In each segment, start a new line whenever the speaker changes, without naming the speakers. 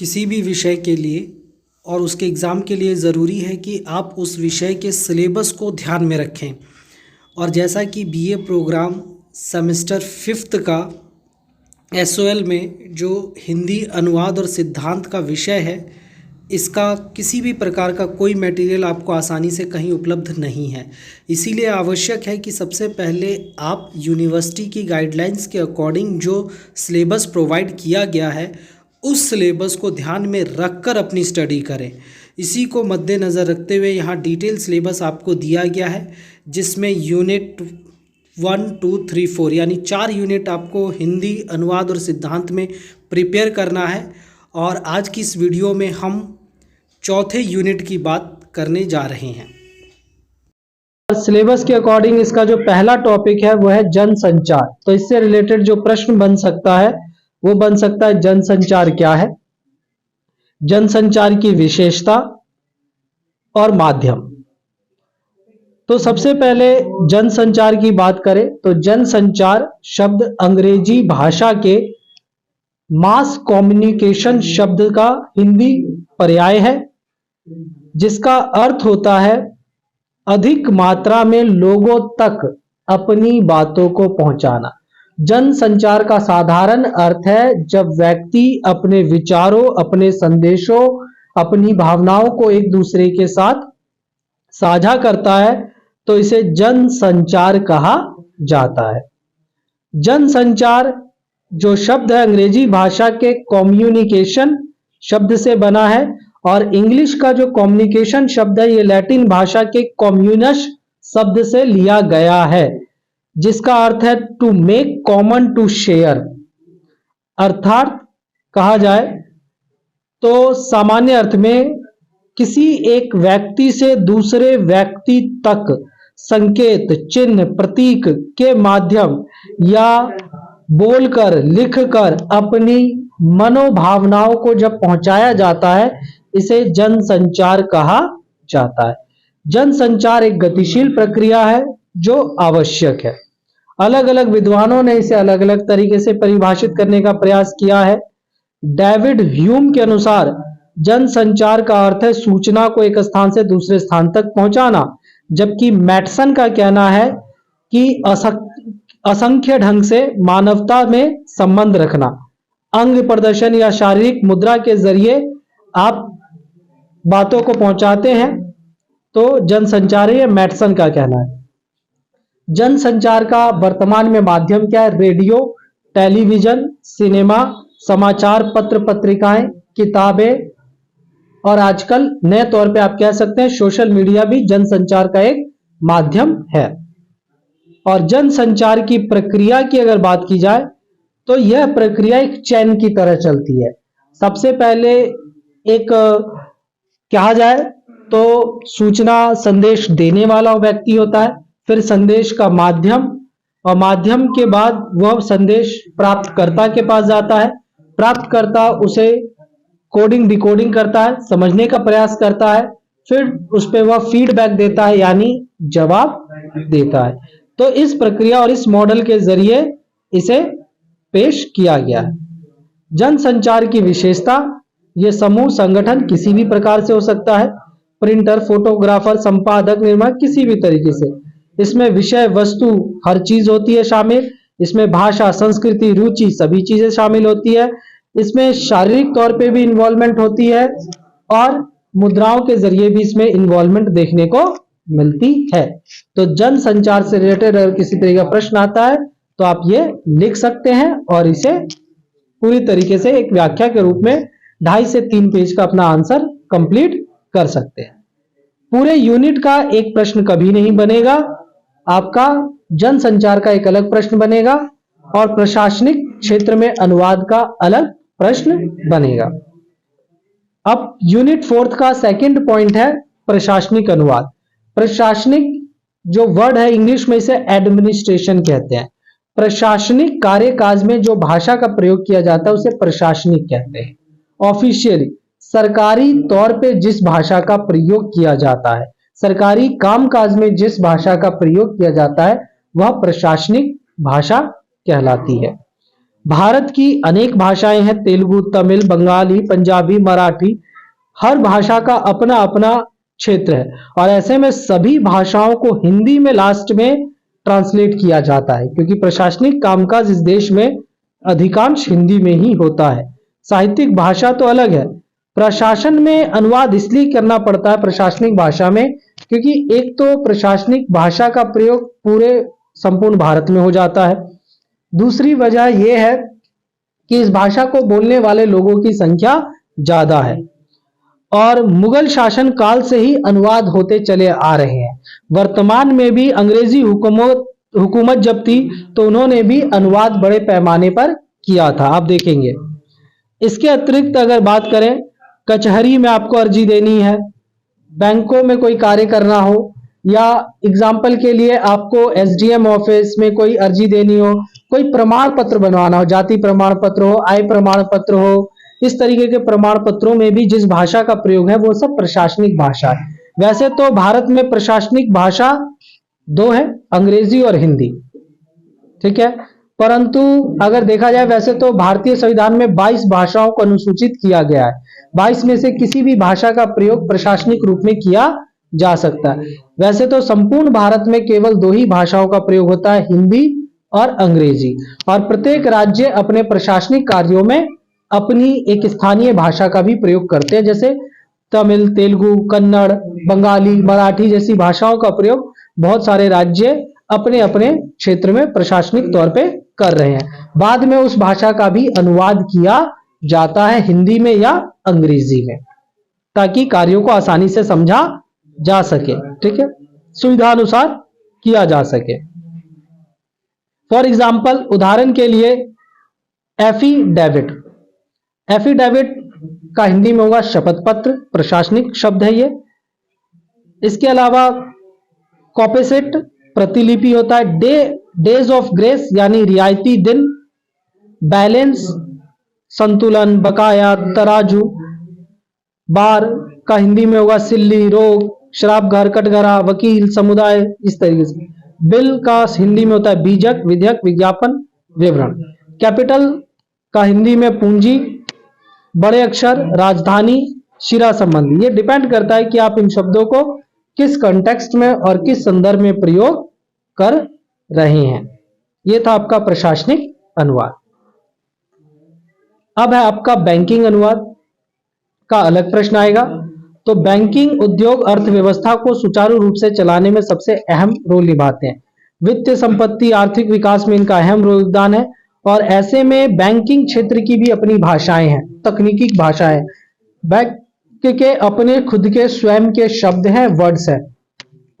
किसी भी विषय के लिए और उसके एग्ज़ाम के लिए ज़रूरी है कि आप उस विषय के सिलेबस को ध्यान में रखें। और जैसा कि बीए प्रोग्राम सेमेस्टर 5th का एसओएल में जो हिंदी अनुवाद और सिद्धांत का विषय है, इसका किसी भी प्रकार का कोई मटेरियल आपको आसानी से कहीं उपलब्ध नहीं है। इसीलिए आवश्यक है कि सबसे पहले आप यूनिवर्सिटी की गाइडलाइंस के अकॉर्डिंग जो सिलेबस प्रोवाइड किया गया है उस सिलेबस को ध्यान में रखकर अपनी स्टडी करें। इसी को मद्देनज़र रखते हुए यहाँ डिटेल सिलेबस आपको दिया गया है, जिसमें यूनिट 1, 2, 3, 4 यानी 4 यूनिट आपको हिंदी अनुवाद और सिद्धांत में प्रिपेयर करना है। और आज की इस वीडियो में हम चौथे यूनिट की बात करने जा रहे हैं।
सिलेबस के अकॉर्डिंग इसका जो पहला टॉपिक है वो है जनसंचार। तो इससे रिलेटेड जो प्रश्न बन सकता है वो बन सकता है जनसंचार क्या है, जनसंचार की विशेषता और माध्यम। तो सबसे पहले जनसंचार की बात करें तो जनसंचार शब्द अंग्रेजी भाषा के मास कम्युनिकेशन शब्द का हिंदी पर्याय है, जिसका अर्थ होता है अधिक मात्रा में लोगों तक अपनी बातों को पहुंचाना। जनसंचार का साधारण अर्थ है जब व्यक्ति अपने विचारों, अपने संदेशों, अपनी भावनाओं को एक दूसरे के साथ साझा करता है तो इसे जनसंचार कहा जाता है। जनसंचार जो शब्द है अंग्रेजी भाषा के कम्युनिकेशन शब्द से बना है और इंग्लिश का जो कम्युनिकेशन शब्द है ये लैटिन भाषा के कम्युनस शब्द से लिया गया है, जिसका अर्थ है to make common, to share. अर्थात कहा जाए तो सामान्य अर्थ में किसी एक व्यक्ति से दूसरे व्यक्ति तक संकेत, चिन्ह, प्रतीक के माध्यम या बोलकर, लिखकर अपनी मनोभावनाओं को जब पहुंचाया जाता है इसे जनसंचार कहा जाता है। जनसंचार एक गतिशील प्रक्रिया है जो आवश्यक है। अलग अलग विद्वानों ने इसे अलग अलग तरीके से परिभाषित करने का प्रयास किया है। डेविड ह्यूम के अनुसार जनसंचार का अर्थ है सूचना को एक स्थान से दूसरे स्थान तक पहुंचाना, जबकि मैटसन का कहना है कि असंख्य ढंग से मानवता में संबंध रखना। अंग प्रदर्शन या शारीरिक मुद्रा के जरिए आप बातों को पहुंचाते हैं तो जनसंचार है, मैटसन का कहना है। जनसंचार का वर्तमान में माध्यम क्या है? रेडियो, टेलीविजन, सिनेमा, समाचार पत्र पत्रिकाएं, किताबें और आजकल नए तौर पे आप कह सकते हैं सोशल मीडिया भी जनसंचार का एक माध्यम है। और जनसंचार की प्रक्रिया की अगर बात की जाए तो यह प्रक्रिया एक चैन की तरह चलती है। सबसे पहले एक कहा जाए तो सूचना संदेश देने वाला व्यक्ति होता है, फिर संदेश का माध्यम, और माध्यम के बाद वह संदेश प्राप्तकर्ता के पास जाता है। प्राप्तकर्ता उसे कोडिंग डिकोडिंग करता है, समझने का प्रयास करता है, फिर उस पर वह फीडबैक देता है यानी जवाब देता है। तो इस प्रक्रिया और इस मॉडल के जरिए इसे पेश किया गया है। जनसंचार की विशेषता, यह समूह संगठन किसी भी प्रकार से हो सकता है, प्रिंटर, फोटोग्राफर, संपादक, निर्माण, किसी भी तरीके से। इसमें विषय वस्तु हर चीज होती है शामिल, इसमें भाषा, संस्कृति, रुचि सभी चीजें शामिल होती है, इसमें शारीरिक तौर पे भी इन्वॉल्वमेंट होती है और मुद्राओं के जरिए भी इसमें इन्वॉल्वमेंट देखने को मिलती है। तो जनसंचार से रिलेटेड अगर किसी तरह का प्रश्न आता है तो आप ये लिख सकते हैं और इसे पूरी तरीके से एक व्याख्या के रूप में 2.5 से 3 पेज का अपना आंसर कंप्लीट कर सकते हैं। पूरे यूनिट का एक प्रश्न कभी नहीं बनेगा, आपका जनसंचार का एक अलग प्रश्न बनेगा और प्रशासनिक क्षेत्र में अनुवाद का अलग प्रश्न बनेगा। अब यूनिट 4 का सेकंड पॉइंट है प्रशासनिक अनुवाद। प्रशासनिक जो वर्ड है इंग्लिश में इसे एडमिनिस्ट्रेशन कहते हैं। प्रशासनिक कार्यकाज में जो भाषा का प्रयोग किया जाता है उसे प्रशासनिक कहते हैं। ऑफिशियली सरकारी तौर पे जिस भाषा का प्रयोग किया जाता है, सरकारी कामकाज में जिस भाषा का प्रयोग किया जाता है वह प्रशासनिक भाषा कहलाती है। भारत की अनेक भाषाएं हैं, तेलुगु, तमिल, बंगाली, पंजाबी, मराठी। हर भाषा का अपना अपना क्षेत्र है और ऐसे में सभी भाषाओं को हिंदी में लास्ट में ट्रांसलेट किया जाता है, क्योंकि प्रशासनिक कामकाज इस देश में अधिकांश हिंदी में ही होता है। साहित्यिक भाषा तो अलग है। प्रशासन में अनुवाद इसलिए करना पड़ता है प्रशासनिक भाषा में, क्योंकि एक तो प्रशासनिक भाषा का प्रयोग पूरे संपूर्ण भारत में हो जाता है। दूसरी वजह यह है कि इस भाषा को बोलने वाले लोगों की संख्या ज्यादा है और मुगल शासन काल से ही अनुवाद होते चले आ रहे हैं। वर्तमान में भी अंग्रेजी हुकूमत जब थी तो उन्होंने भी अनुवाद बड़े पैमाने पर किया था, आप देखेंगे। इसके अतिरिक्त अगर बात करें, कचहरी में आपको अर्जी देनी है, बैंकों में कोई कार्य करना हो, या एग्जाम्पल के लिए आपको एसडीएम ऑफिस में कोई अर्जी देनी हो, कोई प्रमाण पत्र बनवाना हो, जाति प्रमाण पत्र हो, आय प्रमाण पत्र हो, इस तरीके के प्रमाण पत्रों में भी जिस भाषा का प्रयोग है वो सब प्रशासनिक भाषा है। वैसे तो भारत में प्रशासनिक भाषा दो है, अंग्रेजी और हिंदी, ठीक है। परंतु अगर देखा जाए वैसे तो भारतीय संविधान में 22 भाषाओं को अनुसूचित किया गया है। 22 में से किसी भी भाषा का प्रयोग प्रशासनिक रूप में किया जा सकता है। वैसे तो संपूर्ण भारत में केवल 2 ही भाषाओं का प्रयोग होता है, हिंदी और अंग्रेजी, और प्रत्येक राज्य अपने प्रशासनिक कार्यों में अपनी एक स्थानीय भाषा का भी प्रयोग करते हैं, जैसे तमिल, तेलुगु, कन्नड़, बंगाली, मराठी जैसी भाषाओं का प्रयोग बहुत सारे राज्य अपने अपने क्षेत्र में प्रशासनिक तौर पे कर रहे हैं। बाद में उस भाषा का भी अनुवाद किया जाता है हिंदी में या अंग्रेजी में, ताकि कार्यों को आसानी से समझा जा सके, ठीक है, सुविधानुसार किया जा सके। फॉर एग्जाम्पल, उदाहरण के लिए एफिडेविट, एफिडेविट का हिंदी में होगा शपथ पत्र, प्रशासनिक शब्द है ये। इसके अलावा कॉपेसेट प्रतिलिपि होता है, डेज ऑफ ग्रेस यानी रियायती दिन, बैलेंस संतुलन, बकाया, तराजू, बार का हिंदी में होगा सिल्ली, रोग, शराब घर, कटघरा, वकील, समुदाय, इस तरीके से। बिल का हिंदी में होता है बीजक, विधेयक, विज्ञापन, विवरण। कैपिटल का हिंदी में पूंजी, बड़े अक्षर, राजधानी, शिरा संबंधी। ये डिपेंड करता है कि आप इन शब्दों को किस कॉन्टेक्स्ट में और किस संदर्भ में प्रयोग कर रहे हैं। यह था आपका प्रशासनिक अनुवाद। अब है आपका बैंकिंग अनुवाद का अलग प्रश्न आएगा। तो बैंकिंग उद्योग अर्थव्यवस्था को सुचारू रूप से चलाने में सबसे अहम रोल निभाते हैं। वित्तीय संपत्ति, आर्थिक विकास में इनका अहम योगदान है और ऐसे में बैंकिंग क्षेत्र की भी अपनी भाषाएं हैं, तकनीकी भाषाएं। बैंक के अपने खुद के स्वयं के शब्द हैं, वर्ड्स हैं।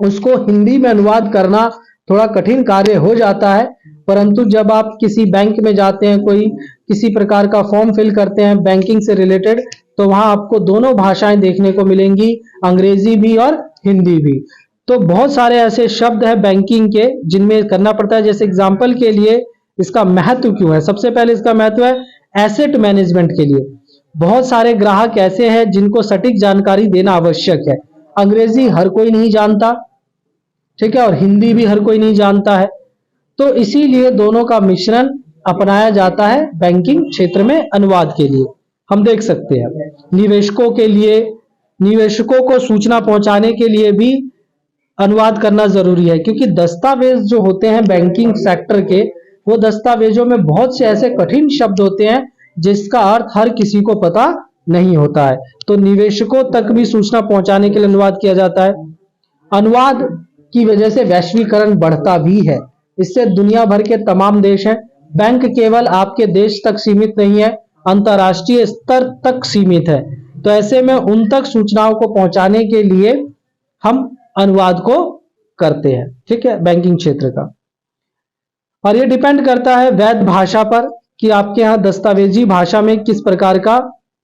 उसको हिंदी में अनुवाद करना थोड़ा कठिन कार्य हो जाता है, परंतु जब आप किसी बैंक में जाते हैं, कोई किसी प्रकार का फॉर्म फिल करते हैं बैंकिंग से रिलेटेड, तो वहां आपको दोनों भाषाएं देखने को मिलेंगी, अंग्रेजी भी और हिंदी भी। तो बहुत सारे ऐसे शब्द हैं बैंकिंग के जिनमें करना पड़ता है। जैसे एग्जाम्पल के लिए इसका महत्व क्यों है, सबसे पहले इसका महत्व है एसेट मैनेजमेंट के लिए। बहुत सारे ग्राहक ऐसे हैं जिनको सटीक जानकारी देना आवश्यक है। अंग्रेजी हर कोई नहीं जानता, ठीक है, और हिंदी भी हर कोई नहीं जानता है, तो इसीलिए दोनों का मिश्रण अपनाया जाता है बैंकिंग क्षेत्र में अनुवाद के लिए। हम देख सकते हैं निवेशकों के लिए, निवेशकों को सूचना पहुंचाने के लिए भी अनुवाद करना जरूरी है, क्योंकि दस्तावेज जो होते हैं बैंकिंग सेक्टर के, वो दस्तावेजों में बहुत से ऐसे कठिन शब्द होते हैं जिसका अर्थ हर किसी को पता नहीं होता है। तो निवेशकों तक भी सूचना पहुंचाने के लिए अनुवाद किया जाता है। अनुवाद की वजह से वैश्वीकरण बढ़ता भी है, इससे दुनिया भर के तमाम देश हैं। बैंक केवल आपके देश तक सीमित नहीं है, अंतर्राष्ट्रीय स्तर तक सीमित है। तो ऐसे में उन तक सूचनाओं को पहुंचाने के लिए हम अनुवाद को करते हैं, ठीक है, बैंकिंग क्षेत्र का। और ये डिपेंड करता है वैध भाषा पर कि आपके यहाँ दस्तावेजी भाषा में किस प्रकार का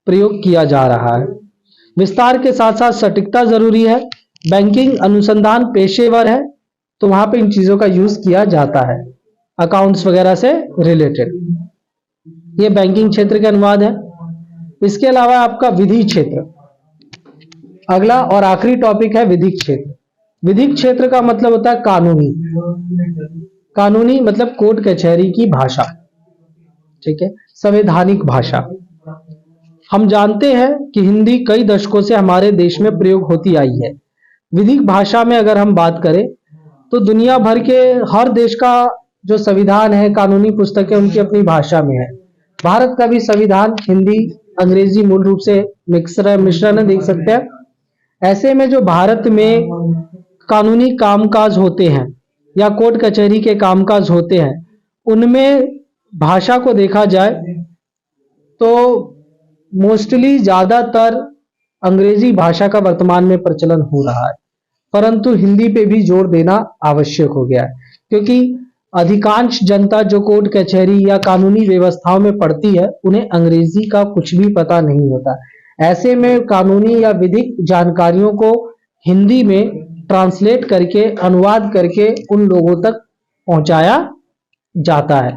प्रयोग किया जा रहा है। विस्तार के साथ साथ सटीकता जरूरी है। बैंकिंग अनुसंधान पेशेवर है, तो वहां पे इन चीजों का यूज किया जाता है, अकाउंट्स वगैरह से रिलेटेड। ये बैंकिंग क्षेत्र के अनुवाद है। इसके अलावा आपका विधि क्षेत्र, अगला और आखिरी टॉपिक है विधिक क्षेत्र। विधिक क्षेत्र का मतलब होता है कानूनी, कानूनी मतलब कोर्ट कचहरी की भाषा। ठीक है। संवैधानिक भाषा, हम जानते हैं कि हिंदी कई दशकों से हमारे देश में प्रयोग होती आई है। विधिक भाषा में अगर हम बात करें तो दुनिया भर के हर देश का जो संविधान है, कानूनी पुस्तकें उनकी अपनी भाषा में है। भारत का भी संविधान हिंदी अंग्रेजी मूल रूप से मिश्रण है, देख सकते हैं। ऐसे में जो भारत में कानूनी कामकाज होते हैं या कोर्ट कचहरी के कामकाज होते हैं, उनमें भाषा को देखा जाए तो मोस्टली ज्यादातर अंग्रेजी भाषा का वर्तमान में प्रचलन हो रहा है, परंतु हिंदी पे भी जोर देना आवश्यक हो गया है, क्योंकि अधिकांश जनता जो कोर्ट कचहरी या कानूनी व्यवस्थाओं में पढ़ती है, उन्हें अंग्रेजी का कुछ भी पता नहीं होता। ऐसे में कानूनी या विधिक जानकारियों को हिंदी में ट्रांसलेट करके, अनुवाद करके उन लोगों तक पहुंचाया जाता है।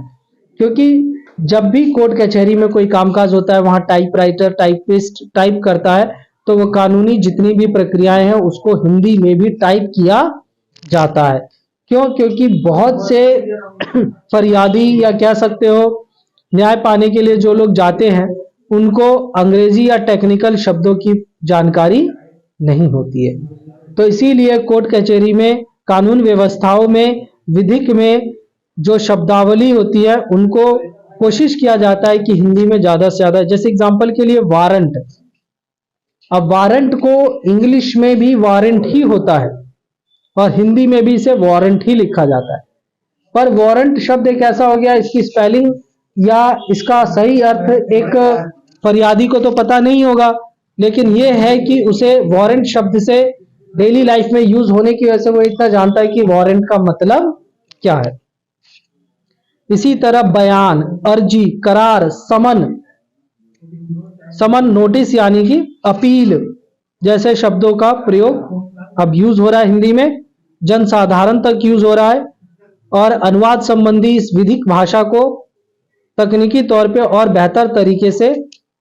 क्योंकि जब भी कोर्ट कचहरी में कोई कामकाज होता है, वहां टाइपराइटर, टाइपिस्ट टाइप करता है, तो वो कानूनी जितनी भी प्रक्रियाएं हैं उसको हिंदी में भी टाइप किया जाता है। क्यों? क्योंकि बहुत से फरियादी या कह सकते हो न्याय पाने के लिए जो लोग जाते हैं, उनको अंग्रेजी या टेक्निकल शब्दों की जानकारी नहीं होती है। तो इसीलिए कोर्ट कचहरी में, कानून व्यवस्थाओं में, विधिक में जो शब्दावली होती है उनको कोशिश किया जाता है कि हिंदी में ज्यादा से ज्यादा। जैसे एग्जांपल के लिए वारंट, अब वारंट को इंग्लिश में भी वारंट ही होता है और हिंदी में भी इसे वारंट ही लिखा जाता है। पर वारंट शब्द एक ऐसा हो गया, इसकी स्पेलिंग या इसका सही अर्थ एक फरियादी को तो पता नहीं होगा, लेकिन यह है कि उसे वारंट शब्द से डेली लाइफ में यूज होने की वजह से वो इतना जानता है कि वारंट का मतलब क्या है। इसी तरह बयान, अर्जी, करार, समन, नोटिस यानी कि अपील जैसे शब्दों का प्रयोग अब यूज हो रहा है हिंदी में, जनसाधारण तक यूज हो रहा है। और अनुवाद संबंधी इस विधिक भाषा को तकनीकी तौर पे और बेहतर तरीके से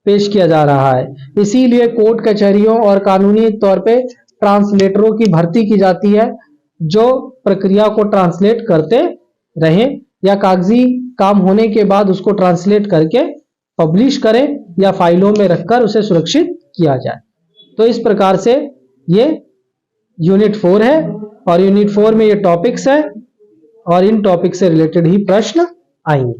पेश किया जा रहा है। इसीलिए कोर्ट कचहरियों और कानूनी तौर पे ट्रांसलेटरों की भर्ती की जाती है, जो प्रक्रिया को ट्रांसलेट करते रहें या कागजी काम होने के बाद उसको ट्रांसलेट करके पब्लिश करें या फाइलों में रखकर उसे सुरक्षित किया जाए। तो इस प्रकार से ये यूनिट 4 है और यूनिट 4 में ये टॉपिक्स है और इन टॉपिक से रिलेटेड ही प्रश्न आएंगे।